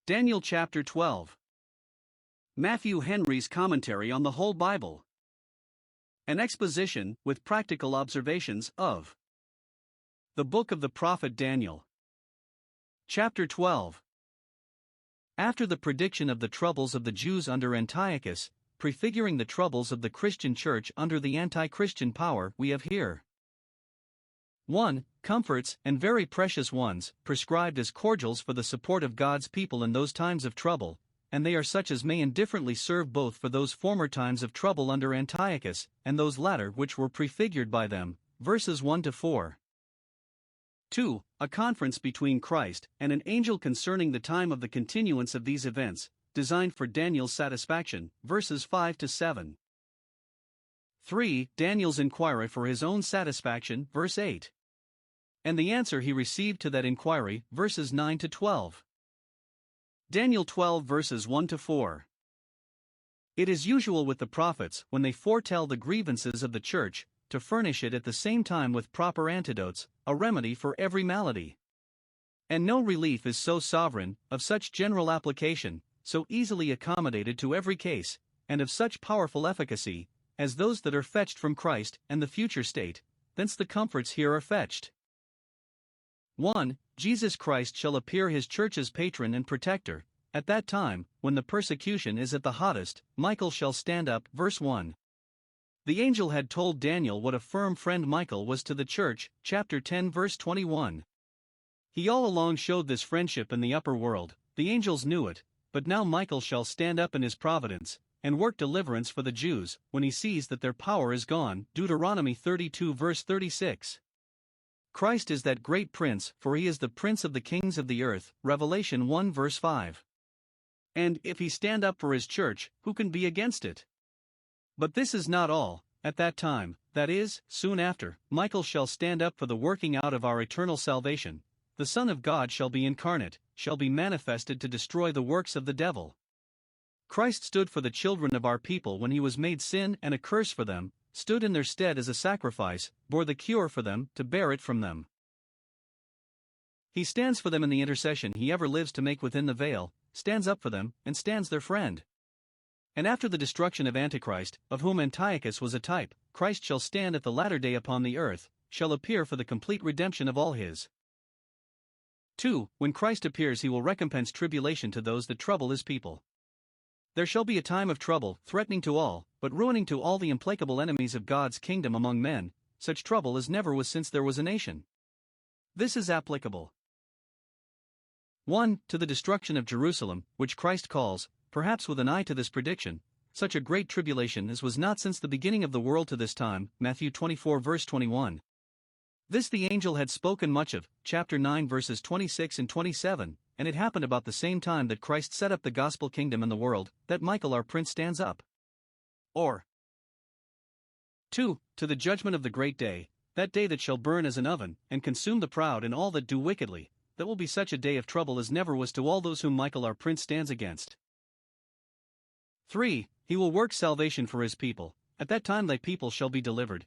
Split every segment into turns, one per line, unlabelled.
Daniel chapter 12. Matthew Henry's commentary on the whole Bible. An exposition, with practical observations, of the book of the prophet Daniel. Chapter 12. After the prediction of the troubles of the Jews under Antiochus, prefiguring the troubles of the Christian church under the anti-Christian power, we have here 1. Comforts, and very precious ones, prescribed as cordials for the support of God's people in those times of trouble, and they are such as may indifferently serve both for those former times of trouble under Antiochus, and those latter which were prefigured by them, verses 1-4. 2. A conference between Christ and an angel concerning the time of the continuance of these events, designed for Daniel's satisfaction, verses 5-7. 3. Daniel's inquiry for his own satisfaction, verse 8. And the answer he received to that inquiry, verses 9-12. Daniel 12 verses 1-4. It is usual with the prophets, when they foretell the grievances of the church, to furnish it at the same time with proper antidotes, a remedy for every malady. And no relief is so sovereign, of such general application, so easily accommodated to every case, and of such powerful efficacy, as those that are fetched from Christ and the future state. Thence the comforts here are fetched. 1. Jesus Christ shall appear his church's patron and protector. At that time, when the persecution is at the hottest, Michael shall stand up. Verse 1. The angel had told Daniel what a firm friend Michael was to the church, chapter 10 verse 21. He all along showed this friendship in the upper world, the angels knew it, but now Michael shall stand up in his providence, and work deliverance for the Jews, when he sees that their power is gone. Deuteronomy 32 verse 36. Christ is that great prince, for he is the prince of the kings of the earth, Revelation 1 verse 5. And if he stand up for his church, who can be against it? But this is not all. At that time, that is, soon after, Michael shall stand up for the working out of our eternal salvation. The Son of God shall be incarnate, shall be manifested to destroy the works of the devil. Christ stood for the children of our people when he was made sin and a curse for them, stood in their stead as a sacrifice, bore the cure for them, to bear it from them. He stands for them in the intercession he ever lives to make within the veil, stands up for them, and stands their friend. And after the destruction of Antichrist, of whom Antiochus was a type, Christ shall stand at the latter day upon the earth, shall appear for the complete redemption of all his. 2. When Christ appears he will recompense tribulation to those that trouble his people. There shall be a time of trouble, threatening to all, but ruining to all the implacable enemies of God's kingdom among men, such trouble as never was since there was a nation. This is applicable 1. To the destruction of Jerusalem, which Christ calls, perhaps with an eye to this prediction, such a great tribulation as was not since the beginning of the world to this time, Matthew 24 verse 21. This the angel had spoken much of, chapter 9 verses 26 and 27, and it happened about the same time that Christ set up the gospel kingdom in the world, that Michael our prince stands up. Or 2. To the judgment of the great day, that day that shall burn as an oven, and consume the proud and all that do wickedly. That will be such a day of trouble as never was to all those whom Michael our prince stands against. 3. He will work salvation for his people. At that time thy people shall be delivered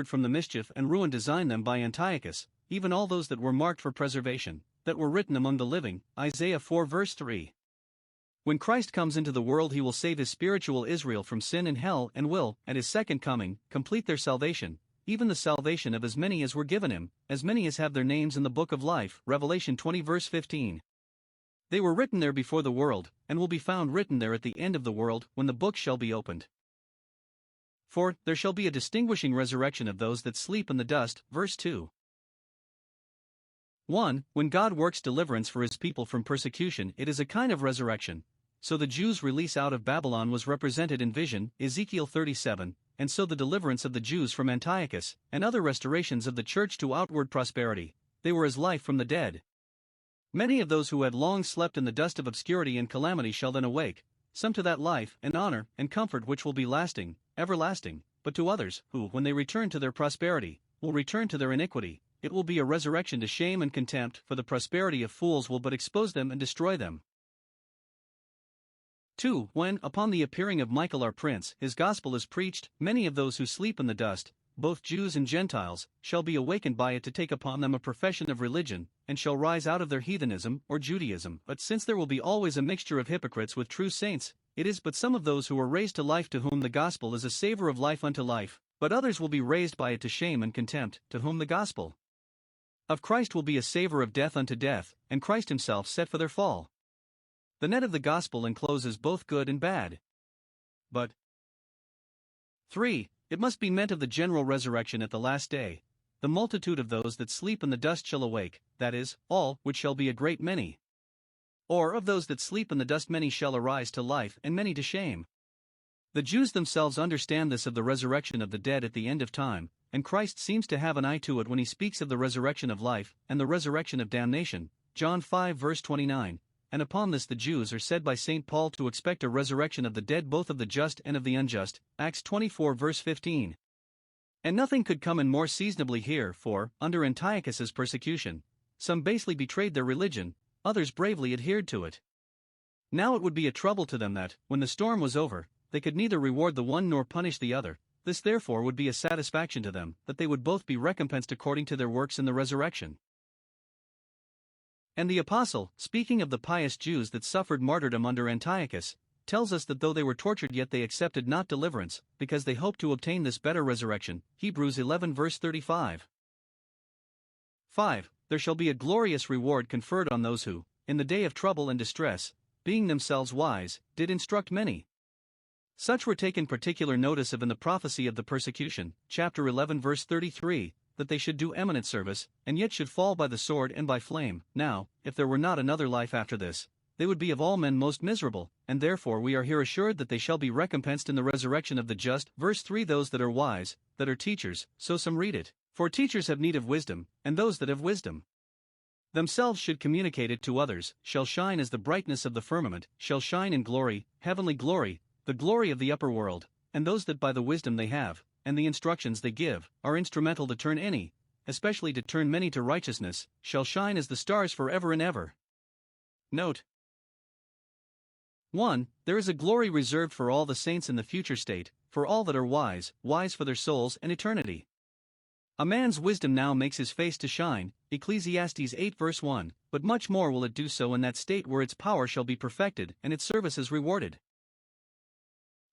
from the mischief and ruin designed them by Antiochus, even all those that were marked for preservation, that were written among the living, Isaiah 4 verse 3. When Christ comes into the world he will save his spiritual Israel from sin and hell, and will, at his second coming, complete their salvation, even the salvation of as many as were given him, as many as have their names in the book of life, Revelation 20 verse 15. They were written there before the world, and will be found written there at the end of the world, when the book shall be opened. 4. There shall be a distinguishing resurrection of those that sleep in the dust, verse 2. 1. When God works deliverance for his people from persecution, it is a kind of resurrection. So the Jews' release out of Babylon was represented in vision, Ezekiel 37, and so the deliverance of the Jews from Antiochus, and other restorations of the church to outward prosperity, they were as life from the dead. Many of those who had long slept in the dust of obscurity and calamity shall then awake, some to that life, and honor, and comfort which will be lasting, everlasting, but to others, who, when they return to their prosperity, will return to their iniquity, it will be a resurrection to shame and contempt, for the prosperity of fools will but expose them and destroy them. 2. When, upon the appearing of Michael our prince, his gospel is preached, many of those who sleep in the dust, both Jews and Gentiles, shall be awakened by it to take upon them a profession of religion, and shall rise out of their heathenism or Judaism. But since there will be always a mixture of hypocrites with true saints, it is but some of those who are raised to life to whom the gospel is a savor of life unto life, but others will be raised by it to shame and contempt, to whom the gospel of Christ will be a savor of death unto death, and Christ himself set for their fall. The net of the gospel encloses both good and bad. But 3. It must be meant of the general resurrection at the last day. The multitude of those that sleep in the dust shall awake, that is, all, which shall be a great many. Or of those that sleep in the dust many shall arise to life and many to shame. The Jews themselves understand this of the resurrection of the dead at the end of time, and Christ seems to have an eye to it when he speaks of the resurrection of life and the resurrection of damnation, John 5 verse 29, and upon this the Jews are said by St. Paul to expect a resurrection of the dead both of the just and of the unjust, Acts 24 verse 15. And nothing could come in more seasonably here, for, under Antiochus's persecution, some basely betrayed their religion, others bravely adhered to it. Now it would be a trouble to them that, when the storm was over, they could neither reward the one nor punish the other. This therefore would be a satisfaction to them, that they would both be recompensed according to their works in the resurrection. And the apostle, speaking of the pious Jews that suffered martyrdom under Antiochus, tells us that though they were tortured yet they accepted not deliverance, because they hoped to obtain this better resurrection, Hebrews 11 verse 35. 5. There shall be a glorious reward conferred on those who, in the day of trouble and distress, being themselves wise, did instruct many. Such were taken particular notice of in the prophecy of the persecution, chapter 11 verse 33, that they should do eminent service, and yet should fall by the sword and by flame. Now, if there were not another life after this, they would be of all men most miserable, and therefore we are here assured that they shall be recompensed in the resurrection of the just. Verse 3. Those that are wise, that are teachers, so some read it, for teachers have need of wisdom, and those that have wisdom themselves should communicate it to others, shall shine as the brightness of the firmament, shall shine in glory, heavenly glory, the glory of the upper world, and those that by the wisdom they have, and the instructions they give, are instrumental to turn any, especially to turn many to righteousness, shall shine as the stars forever and ever. Note 1. There is a glory reserved for all the saints in the future state, for all that are wise, wise for their souls and eternity. A man's wisdom now makes his face to shine, Ecclesiastes 8 verse 1, but much more will it do so in that state where its power shall be perfected and its services rewarded.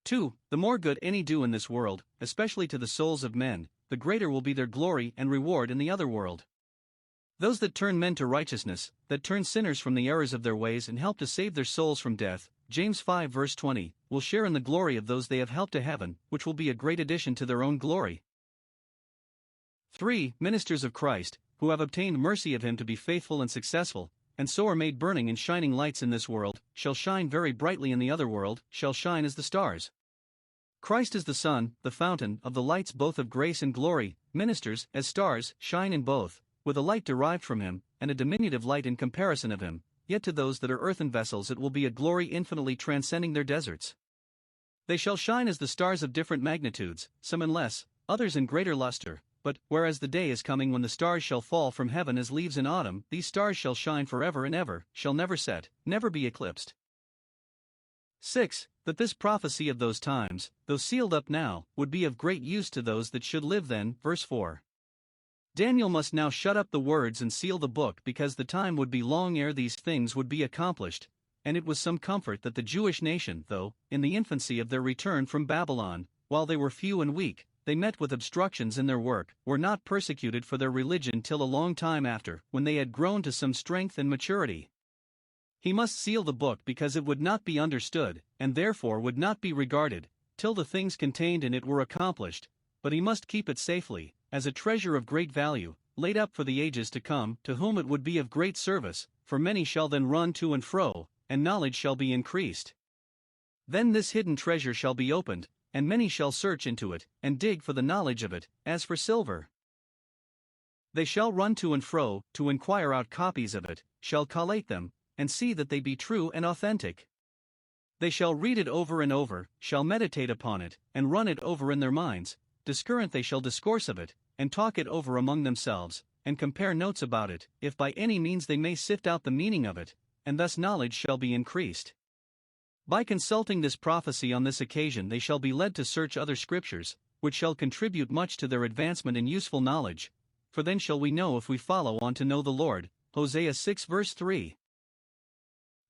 2. The more good any do in this world, especially to the souls of men, the greater will be their glory and reward in the other world. Those that turn men to righteousness, that turn sinners from the errors of their ways and help to save their souls from death, James 5 verse 20, will share in the glory of those they have helped to heaven, which will be a great addition to their own glory. 3. Ministers of Christ, who have obtained mercy of him to be faithful and successful, and so are made burning and shining lights in this world, shall shine very brightly in the other world, shall shine as the stars. Christ is the sun, the fountain of the lights both of grace and glory. Ministers, as stars, shine in both, with a light derived from him, and a diminutive light in comparison of him, yet to those that are earthen vessels it will be a glory infinitely transcending their deserts. They shall shine as the stars of different magnitudes, some in less, others in greater luster, but, whereas the day is coming when the stars shall fall from heaven as leaves in autumn, these stars shall shine forever and ever, shall never set, never be eclipsed. 6. That this prophecy of those times, though sealed up now, would be of great use to those that should live then. Verse 4. Daniel must now shut up the words and seal the book because the time would be long ere these things would be accomplished, and it was some comfort that the Jewish nation, though, in the infancy of their return from Babylon, while they were few and weak, they met with obstructions in their work, were not persecuted for their religion till a long time after, when they had grown to some strength and maturity. He must seal the book because it would not be understood, and therefore would not be regarded, till the things contained in it were accomplished, but he must keep it safely, as a treasure of great value, laid up for the ages to come, to whom it would be of great service, for many shall then run to and fro, and knowledge shall be increased. Then this hidden treasure shall be opened, and many shall search into it, and dig for the knowledge of it, as for silver. They shall run to and fro, to inquire out copies of it, shall collate them, and see that they be true and authentic. They shall read it over and over, shall meditate upon it, and run it over in their minds, discurrent they shall discourse of it, and talk it over among themselves, and compare notes about it, if by any means they may sift out the meaning of it, and thus knowledge shall be increased. By consulting this prophecy on this occasion they shall be led to search other scriptures, which shall contribute much to their advancement in useful knowledge, for then shall we know if we follow on to know the Lord. Hosea 6 verse 3.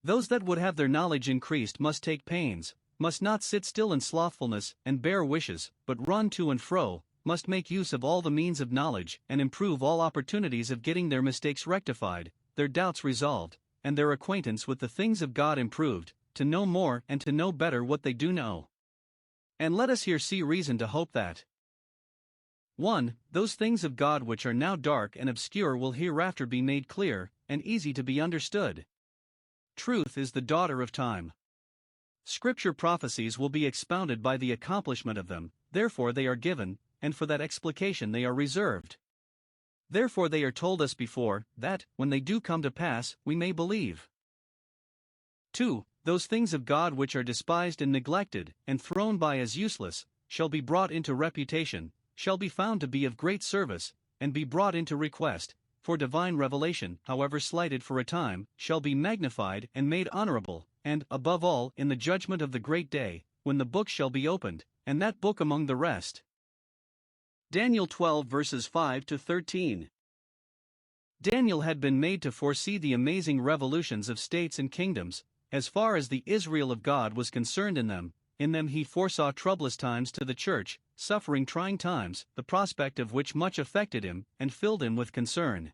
Those that would have their knowledge increased must take pains, must not sit still in slothfulness and bare wishes, but run to and fro, must make use of all the means of knowledge and improve all opportunities of getting their mistakes rectified, their doubts resolved, and their acquaintance with the things of God improved, to know more and to know better what they do know. And let us here see reason to hope that 1. Those things of God which are now dark and obscure will hereafter be made clear and easy to be understood. Truth is the daughter of time. Scripture prophecies will be expounded by the accomplishment of them, therefore they are given, and for that explication they are reserved. Therefore they are told us before, that, when they do come to pass, we may believe. 2. Those things of God which are despised and neglected, and thrown by as useless, shall be brought into reputation, shall be found to be of great service, and be brought into request, for divine revelation, however slighted for a time, shall be magnified and made honorable, and, above all, in the judgment of the great day, when the book shall be opened, and that book among the rest. Daniel 12 verses 5 to 13. Daniel had been made to foresee the amazing revolutions of states and kingdoms, as far as the Israel of God was concerned in them. In them he foresaw troublous times to the church, suffering trying times, the prospect of which much affected him, and filled him with concern.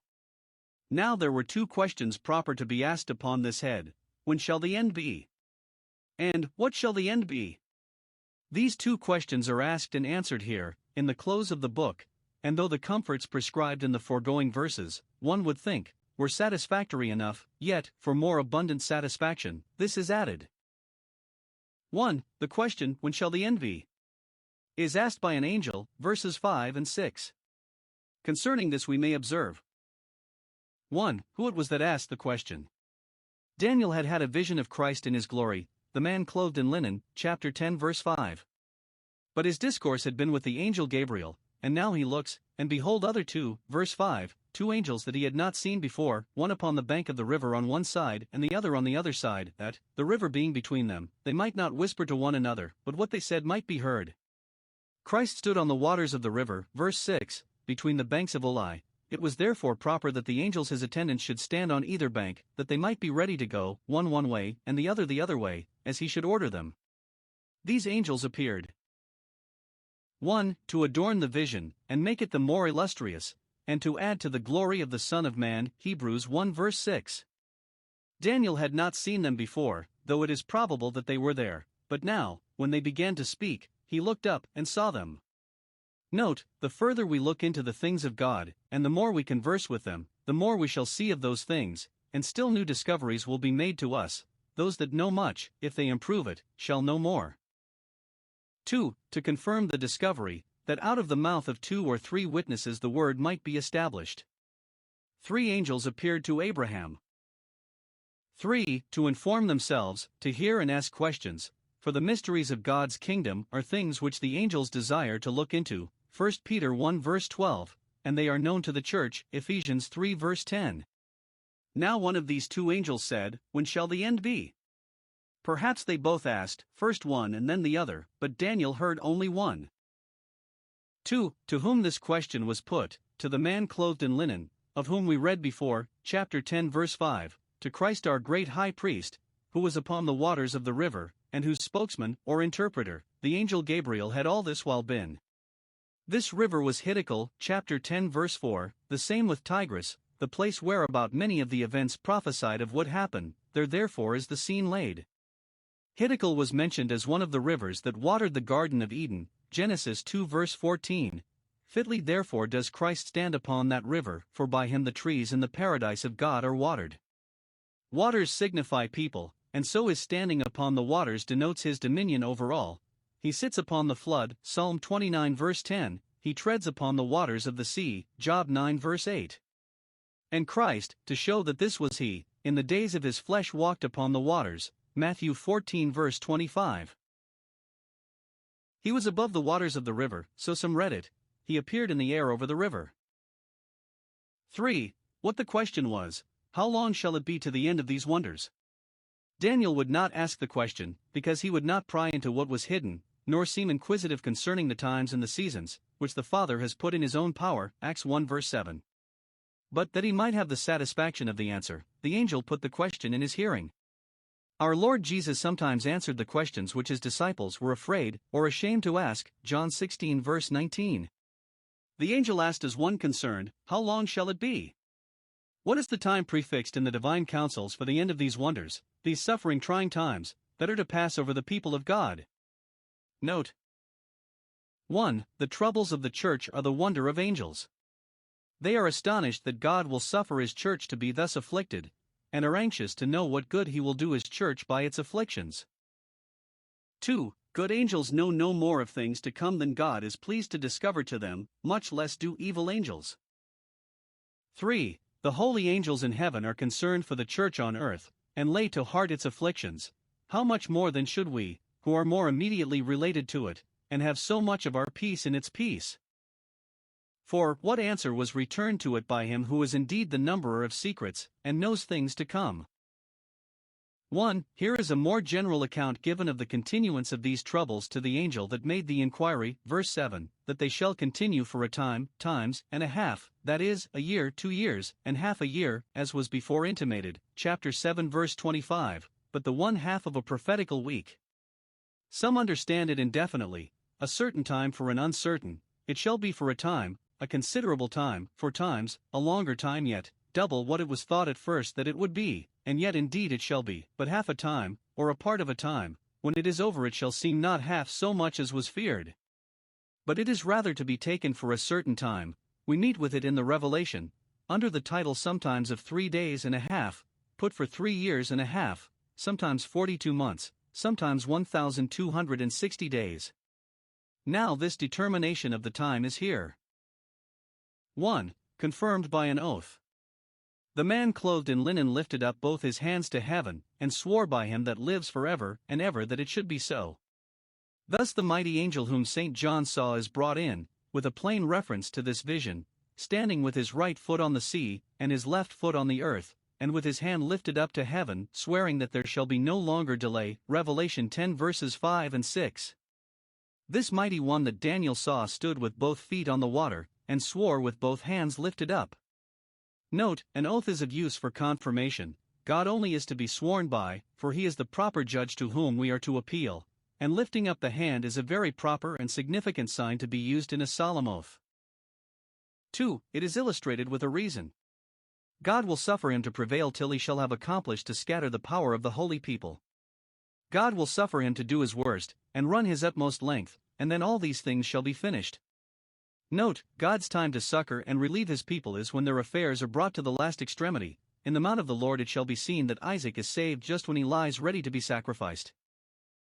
Now there were two questions proper to be asked upon this head: when shall the end be? And what shall the end be? These two questions are asked and answered here, in the close of the book, and though the comforts prescribed in the foregoing verses, one would think, were satisfactory enough, yet, for more abundant satisfaction, this is added. 1. The question, when shall the end be? Is asked by an angel, verses 5 and 6. Concerning this we may observe 1. Who it was that asked the question. Daniel had had a vision of Christ in his glory, the man clothed in linen, chapter 10 verse 5. But his discourse had been with the angel Gabriel, and now he looks, and behold other two, verse 5, two angels that he had not seen before, one upon the bank of the river on one side and the other on the other side, that, the river being between them, they might not whisper to one another, but what they said might be heard. Christ stood on the waters of the river, verse 6, between the banks of Ulai. It was therefore proper that the angels his attendants should stand on either bank, that they might be ready to go, one way, and the other way, as he should order them. These angels appeared 1. To adorn the vision, and make it the more illustrious, and to add to the glory of the Son of Man, Hebrews 1 verse 6. Daniel had not seen them before, though it is probable that they were there, but now, when they began to speak, he looked up and saw them. Note, the further we look into the things of God, and the more we converse with them, the more we shall see of those things, and still new discoveries will be made to us. Those that know much, if they improve it, shall know more. 2. To confirm the discovery, that out of the mouth of 2 or 3 witnesses the word might be established. 3 angels appeared to Abraham. 3. To inform themselves, to hear and ask questions, for the mysteries of God's kingdom are things which the angels desire to look into, 1 Peter 1 verse 12, and they are known to the church, Ephesians 3 verse 10. Now one of these 2 angels said, when shall the end be? Perhaps they both asked, first one and then the other, but Daniel heard only one. 2. To whom this question was put, to the man clothed in linen, of whom we read before, chapter 10 verse 5, to Christ our great high priest, who was upon the waters of the river, and whose spokesman, or interpreter, the angel Gabriel had all this while been. This river was Hiddekel, chapter 10 verse 4, the same with Tigris, the place whereabout many of the events prophesied of would happen, there therefore is the scene laid. Hiddekel was mentioned as one of the rivers that watered the Garden of Eden, Genesis 2 verse 14. Fitly therefore does Christ stand upon that river, for by him the trees in the paradise of God are watered. Waters signify people, and so his standing upon the waters denotes his dominion over all. He sits upon the flood, Psalm 29 verse 10, he treads upon the waters of the sea, Job 9 verse 8. And Christ, to show that this was he, in the days of his flesh walked upon the waters, Matthew 14 verse 25. He was above the waters of the river, so some read it, he appeared in the air over the river. 3. What the question was, how long shall it be to the end of these wonders? Daniel would not ask the question, because he would not pry into what was hidden, nor seem inquisitive concerning the times and the seasons, which the Father has put in his own power. Acts 1 verse 7. But that he might have the satisfaction of the answer, the angel put the question in his hearing. Our Lord Jesus sometimes answered the questions which his disciples were afraid or ashamed to ask. John 16 verse 19. The angel asked as one concerned, "How long shall it be?" What is the time prefixed in the divine counsels for the end of these wonders, these suffering trying times, that are to pass over the people of God? Note 1. The troubles of the church are the wonder of angels. They are astonished that God will suffer his church to be thus afflicted, and are anxious to know what good he will do his church by its afflictions. 2. Good angels know no more of things to come than God is pleased to discover to them, much less do evil angels. 3. The holy angels in heaven are concerned for the church on earth, and lay to heart its afflictions. How much more then should we, who are more immediately related to it, and have so much of our peace in its peace? For what answer was returned to it by him who is indeed the numberer of secrets, and knows things to come? 1. Here is a more general account given of the continuance of these troubles to the angel that made the inquiry, verse 7, that they shall continue for a time, times, and a half, that is, a year, 2 years, and half a year, as was before intimated, chapter 7 verse 25, but the 1/2 of a prophetical week. Some understand it indefinitely, a certain time for an uncertain, it shall be for a time, a considerable time, for times, a longer time yet, double what it was thought at first that it would be, and yet indeed it shall be, but half a time, or a part of a time, when it is over it shall seem not half so much as was feared. But it is rather to be taken for a certain time. We meet with it in the Revelation, under the title sometimes of 3 days and a half, put for 3 years and a half, sometimes 42 months, sometimes 1260 days. Now this determination of the time is here. 1. Confirmed by an oath. The man clothed in linen lifted up both his hands to heaven, and swore by him that lives forever and ever that it should be so. Thus the mighty angel whom St. John saw is brought in, with a plain reference to this vision, standing with his right foot on the sea, and his left foot on the earth, and with his hand lifted up to heaven, swearing that there shall be no longer delay. Revelation 10 verses 5 and 6. This mighty one that Daniel saw stood with both feet on the water, and swore with both hands lifted up. Note, an oath is of use for confirmation. God only is to be sworn by, for he is the proper judge to whom we are to appeal, and lifting up the hand is a very proper and significant sign to be used in a solemn oath. 2. It is illustrated with a reason. God will suffer him to prevail till he shall have accomplished to scatter the power of the holy people. God will suffer him to do his worst, and run his utmost length, and then all these things shall be finished. Note, God's time to succor and relieve his people is when their affairs are brought to the last extremity. In the mount of the Lord it shall be seen that Isaac is saved just when he lies ready to be sacrificed.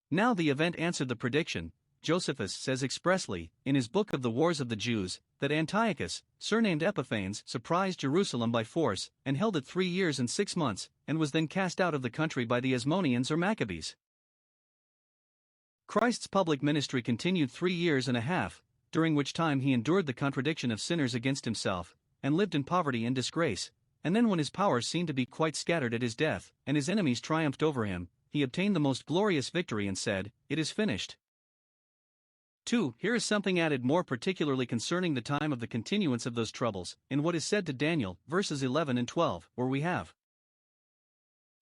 Now the event answered the prediction. Josephus says expressly, in his book of the Wars of the Jews, that Antiochus, surnamed Epiphanes, surprised Jerusalem by force, and held it 3 years and 6 months, and was then cast out of the country by the Asmoneans or Maccabees. Christ's public ministry continued 3 years and a half, during which time he endured the contradiction of sinners against himself, and lived in poverty and disgrace, and then when his powers seemed to be quite scattered at his death, and his enemies triumphed over him, he obtained the most glorious victory and said, "It is finished." 2. Here is something added more particularly concerning the time of the continuance of those troubles, in what is said to Daniel, verses 11 and 12, where we have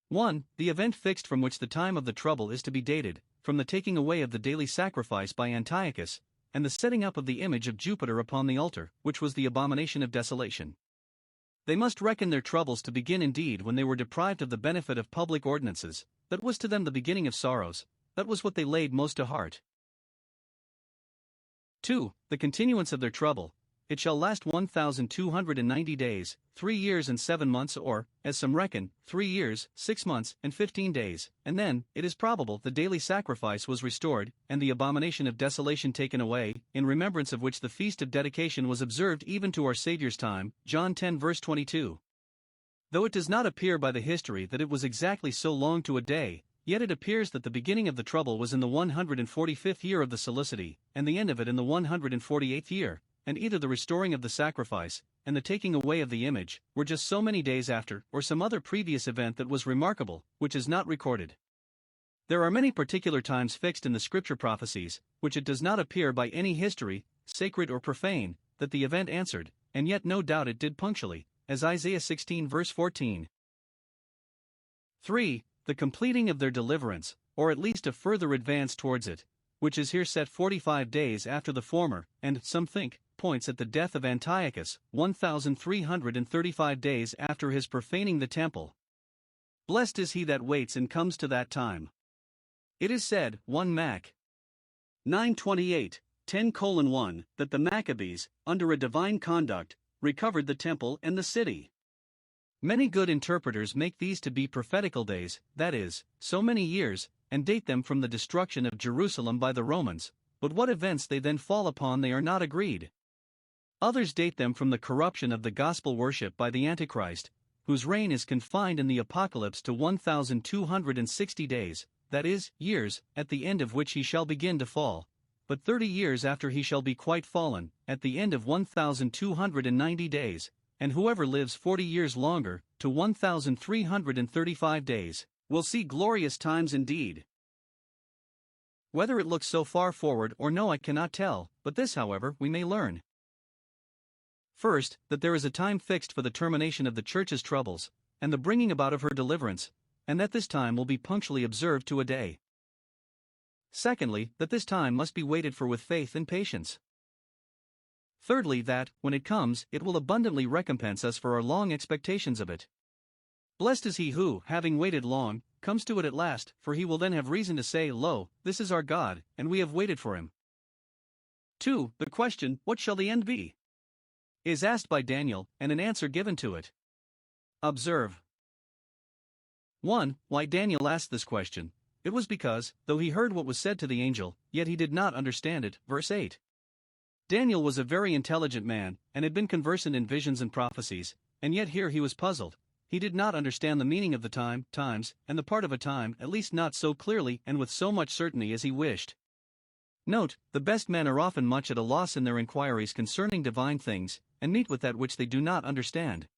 1. The event fixed from which the time of the trouble is to be dated, from the taking away of the daily sacrifice by Antiochus, and the setting up of the image of Jupiter upon the altar, which was the abomination of desolation. They must reckon their troubles to begin indeed when they were deprived of the benefit of public ordinances. That was to them the beginning of sorrows, that was what they laid most to heart. 2. The continuance of their trouble, it shall last 1290 days, 3 years and 7 months, or, as some reckon, 3 years, 6 months, and 15 days, and then, it is probable, the daily sacrifice was restored, and the abomination of desolation taken away, in remembrance of which the feast of dedication was observed even to our Saviour's time, John 10 verse 22. Though it does not appear by the history that it was exactly so long to a day, yet it appears that the beginning of the trouble was in the 145th year of the Solicity, and the end of it in the 148th year, and either the restoring of the sacrifice, and the taking away of the image, were just so many days after, or some other previous event that was remarkable, which is not recorded. There are many particular times fixed in the scripture prophecies, which it does not appear by any history, sacred or profane, that the event answered, and yet no doubt it did punctually, as Isaiah 16 verse 14. 3. The completing of their deliverance, or at least a further advance towards it, which is here set 45 days after the former, and, some think, points at the death of Antiochus, 1,335 days after his profaning the temple. Blessed is he that waits and comes to that time. It is said, 1 Mac. 9:28, 10:1, that the Maccabees, under a divine conduct, recovered the temple and the city. Many good interpreters make these to be prophetical days, that is, so many years, and date them from the destruction of Jerusalem by the Romans, but what events they then fall upon they are not agreed. Others date them from the corruption of the gospel worship by the Antichrist, whose reign is confined in the Apocalypse to 1,260 days, that is, years, at the end of which he shall begin to fall, but 30 years after he shall be quite fallen, at the end of 1,290 days, and whoever lives 40 years longer, to 1,335 days, will see glorious times indeed. Whether it looks so far forward or no I cannot tell, but this however we may learn. First, that there is a time fixed for the termination of the Church's troubles, and the bringing about of her deliverance, and that this time will be punctually observed to a day. Secondly, that this time must be waited for with faith and patience. Thirdly, that, when it comes, it will abundantly recompense us for our long expectations of it. Blessed is he who, having waited long, comes to it at last, for he will then have reason to say, Lo, this is our God, and we have waited for him. 2. The question, what shall the end be? Is asked by Daniel, and an answer given to it. Observe. 1. Why Daniel asked this question. It was because, though he heard what was said to the angel, yet he did not understand it. Verse 8. Daniel was a very intelligent man, and had been conversant in visions and prophecies, and yet here he was puzzled. He did not understand the meaning of the times, and the part of a time, at least not so clearly and with so much certainty as he wished. Note, the best men are often much at a loss in their inquiries concerning divine things, and meet with that which they do not understand.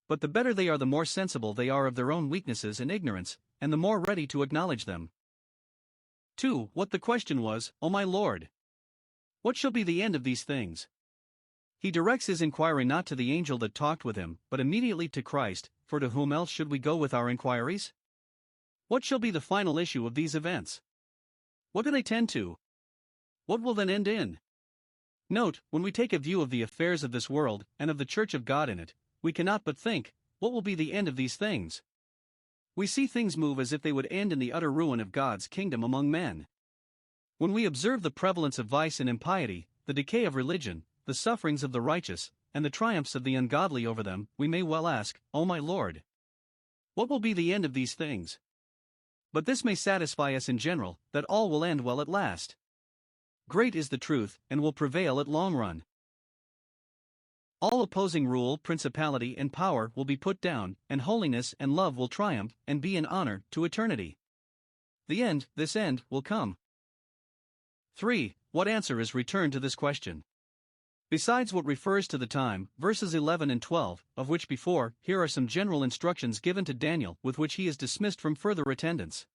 But the better they are, the more sensible they are of their own weaknesses and ignorance, and the more ready to acknowledge them. 2. What the question was, O my Lord! What shall be the end of these things? He directs his inquiry not to the angel that talked with him, but immediately to Christ, for to whom else should we go with our inquiries? What shall be the final issue of these events? What do they tend to? What will then end in? Note, when we take a view of the affairs of this world, and of the Church of God in it, we cannot but think, what will be the end of these things? We see things move as if they would end in the utter ruin of God's kingdom among men. When we observe the prevalence of vice and impiety, the decay of religion, the sufferings of the righteous, and the triumphs of the ungodly over them, we may well ask, O my Lord! What will be the end of these things? But this may satisfy us in general, that all will end well at last. Great is the truth, and will prevail at long run. All opposing rule, principality, and power will be put down, and holiness and love will triumph, and be in honor, to eternity. The end, this end, will come. 3. What answer is returned to this question? Besides what refers to the time, verses 11 and 12, of which before, here are some general instructions given to Daniel with which he is dismissed from further attendance.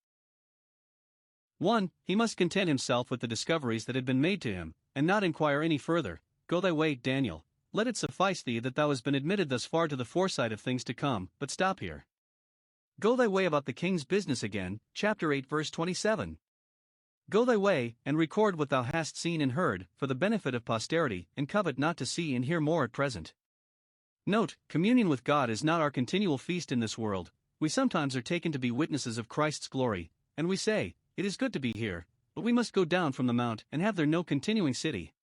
1. He must content himself with the discoveries that had been made to him, and not inquire any further. Go thy way, Daniel. Let it suffice thee that thou hast been admitted thus far to the foresight of things to come, but stop here. Go thy way about the king's business again, chapter 8 verse 27. Go thy way, and record what thou hast seen and heard, for the benefit of posterity, and covet not to see and hear more at present. Note, communion with God is not our continual feast in this world. We sometimes are taken to be witnesses of Christ's glory, and we say, it is good to be here, but we must go down from the mount, and have there no continuing city.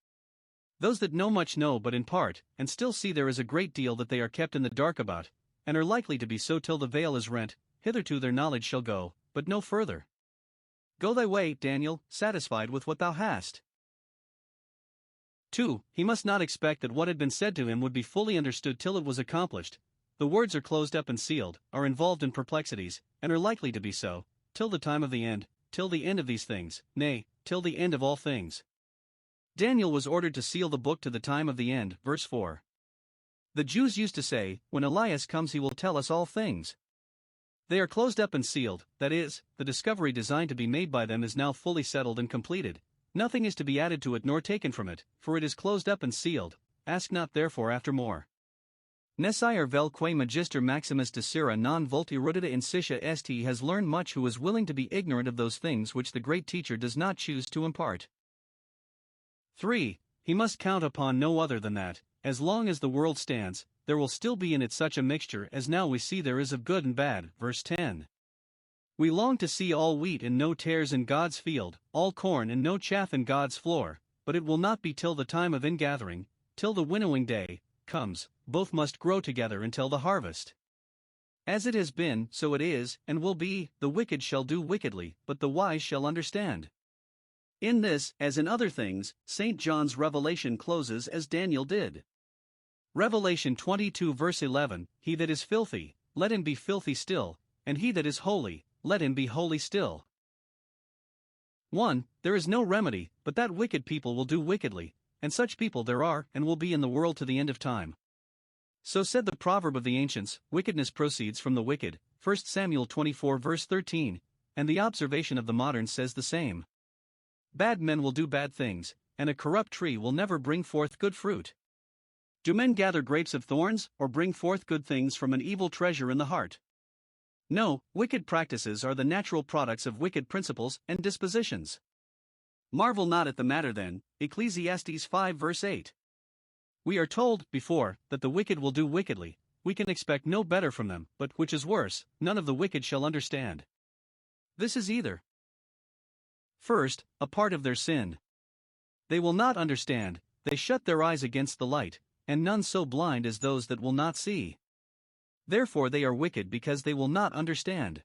Those that know much know but in part, and still see there is a great deal that they are kept in the dark about, and are likely to be so till the veil is rent. Hitherto their knowledge shall go, but no further. Go thy way, Daniel, satisfied with what thou hast. 2. He must not expect that what had been said to him would be fully understood till it was accomplished. The words are closed up and sealed, are involved in perplexities, and are likely to be so, till the time of the end, till the end of these things, nay, till the end of all things. Daniel was ordered to seal the book to the time of the end, verse 4. The Jews used to say, when Elias comes he will tell us all things. They are closed up and sealed, that is, the discovery designed to be made by them is now fully settled and completed. Nothing is to be added to it nor taken from it, for it is closed up and sealed. Ask not therefore after more. Nescier vel quae magister maximus desira non volti rudida insitia est. He has learned much who is willing to be ignorant of those things which the great teacher does not choose to impart. 3. He must count upon no other than that, as long as the world stands, there will still be in it such a mixture as now we see there is of good and bad. Verse 10. We long to see all wheat and no tares in God's field, all corn and no chaff in God's floor, but it will not be till the time of ingathering, till the winnowing day comes. Both must grow together until the harvest. As it has been, so it is, and will be. The wicked shall do wickedly, but the wise shall understand. In this, as in other things, St. John's revelation closes as Daniel did. Revelation 22 verse 11, He that is filthy, let him be filthy still, and he that is holy, let him be holy still. 1. There is no remedy, but that wicked people will do wickedly, and such people there are and will be in the world to the end of time. So said the proverb of the ancients, wickedness proceeds from the wicked, 1 Samuel 24 verse 13, and the observation of the moderns says the same. Bad men will do bad things, and a corrupt tree will never bring forth good fruit. Do men gather grapes of thorns, or bring forth good things from an evil treasure in the heart? No, wicked practices are the natural products of wicked principles and dispositions. Marvel not at the matter then, Ecclesiastes 5 verse 8. We are told, before, that the wicked will do wickedly. We can expect no better from them, but, which is worse, none of the wicked shall understand. This is either, first, a part of their sin. They will not understand, they shut their eyes against the light, and none so blind as those that will not see. Therefore they are wicked because they will not understand.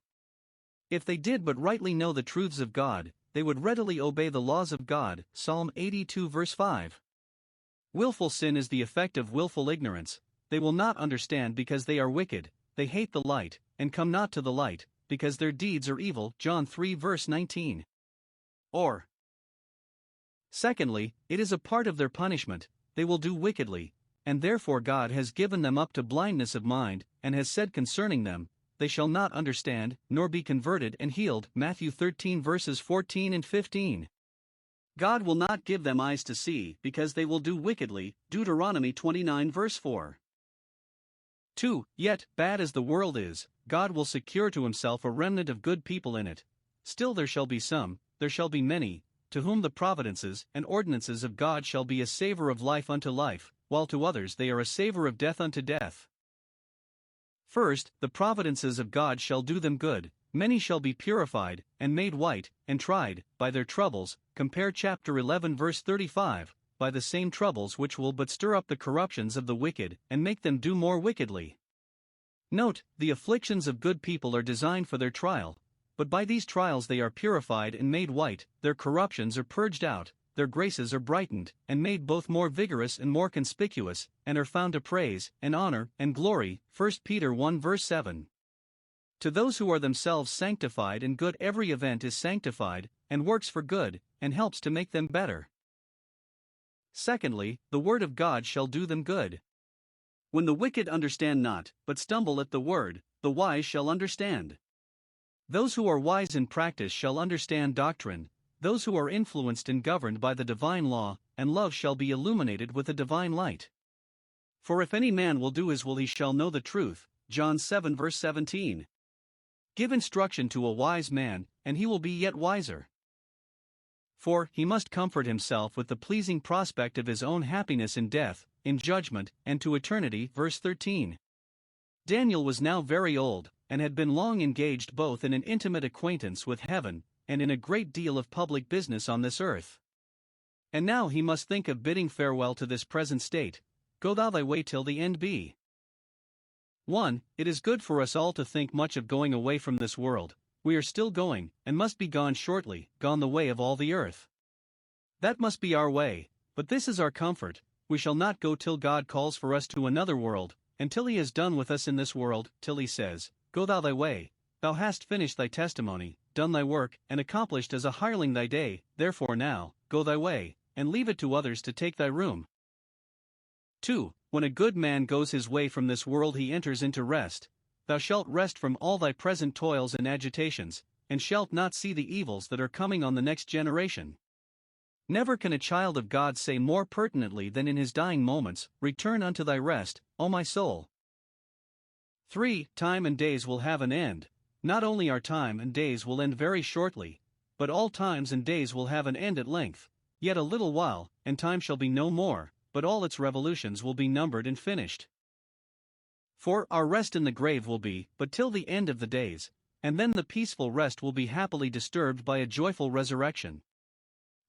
If they did but rightly know the truths of God, they would readily obey the laws of God. Psalm 82 verse 5. Willful sin is the effect of willful ignorance. They will not understand because they are wicked, they hate the light, and come not to the light, because their deeds are evil. John 3 verse 19. Or, secondly, it is a part of their punishment, they will do wickedly, and therefore God has given them up to blindness of mind, and has said concerning them, they shall not understand, nor be converted and healed. Matthew 13 verses 14 and 15. God will not give them eyes to see, because they will do wickedly. Deuteronomy 29 verse 4. 2. Yet, bad as the world is, God will secure to himself a remnant of good people in it. Still there shall be some, there shall be many, to whom the providences and ordinances of God shall be a savor of life unto life, while to others they are a savor of death unto death. First, the providences of God shall do them good. Many shall be purified, and made white, and tried, by their troubles. Compare chapter 11 verse 35, by the same troubles which will but stir up the corruptions of the wicked, and make them do more wickedly. Note, the afflictions of good people are designed for their trial, but by these trials they are purified and made white, their corruptions are purged out, their graces are brightened, and made both more vigorous and more conspicuous, and are found to praise, and honor, and glory. 1 Peter 1 verse 7. To those who are themselves sanctified and good, every event is sanctified, and works for good, and helps to make them better. Secondly, the word of God shall do them good. When the wicked understand not, but stumble at the word, the wise shall understand. Those who are wise in practice shall understand doctrine, those who are influenced and governed by the divine law, and love shall be illuminated with a divine light. For if any man will do his will, he shall know the truth. John 7 verse 17. Give instruction to a wise man, and he will be yet wiser. For he must comfort himself with the pleasing prospect of his own happiness in death, in judgment, and to eternity. Verse 13. Daniel was now very old, and had been long engaged both in an intimate acquaintance with heaven, and in a great deal of public business on this earth. And now he must think of bidding farewell to this present state. Go thou thy way till the end be. 1. It is good for us all to think much of going away from this world. We are still going, and must be gone shortly, gone the way of all the earth. That must be our way, but this is our comfort, we shall not go till God calls for us to another world, and till he has done with us in this world, till he says, Go thou thy way, thou hast finished thy testimony, done thy work, and accomplished as a hireling thy day, therefore now, go thy way, and leave it to others to take thy room. 2. When a good man goes his way from this world, he enters into rest. thou shalt rest from all thy present toils and agitations, and shalt not see the evils that are coming on the next generation. Never can a child of God say more pertinently than in his dying moments, "Return unto thy rest, O my soul." 3. Time and days will have an end. Not only our time and days will end very shortly, but all times and days will have an end at length. Yet a little while, and time shall be no more, but all its revolutions will be numbered and finished. For our rest in the grave will be but till the end of the days, and then the peaceful rest will be happily disturbed by a joyful resurrection.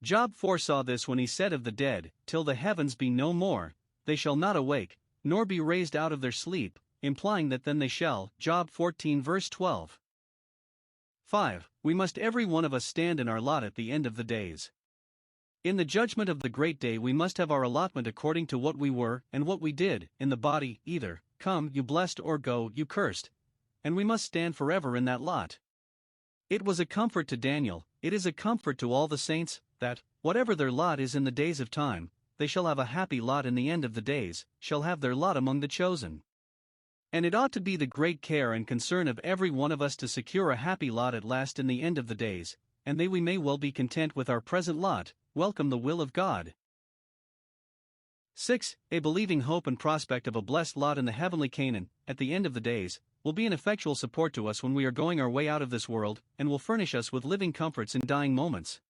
Job foresaw this when he said of the dead, "Till the heavens be no more, they shall not awake, nor be raised out of their sleep," implying that then they shall. Job 14 verse 12. 5. We must every one of us stand in our lot at the end of the days. In the judgment of the great day we must have our allotment according to what we were and what we did in the body, either, "Come, you blessed," or "Go, you cursed." And we must stand forever in that lot. It was a comfort to Daniel, it is a comfort to all the saints, that, whatever their lot is in the days of time, they shall have a happy lot in the end of the days, shall have their lot among the chosen. And it ought to be the great care and concern of every one of us to secure a happy lot at last in the end of the days, and we may well be content with our present lot, welcome the will of God. 6. A believing hope and prospect of a blessed lot in the heavenly Canaan, at the end of the days, will be an effectual support to us when we are going our way out of this world, and will furnish us with living comforts in dying moments.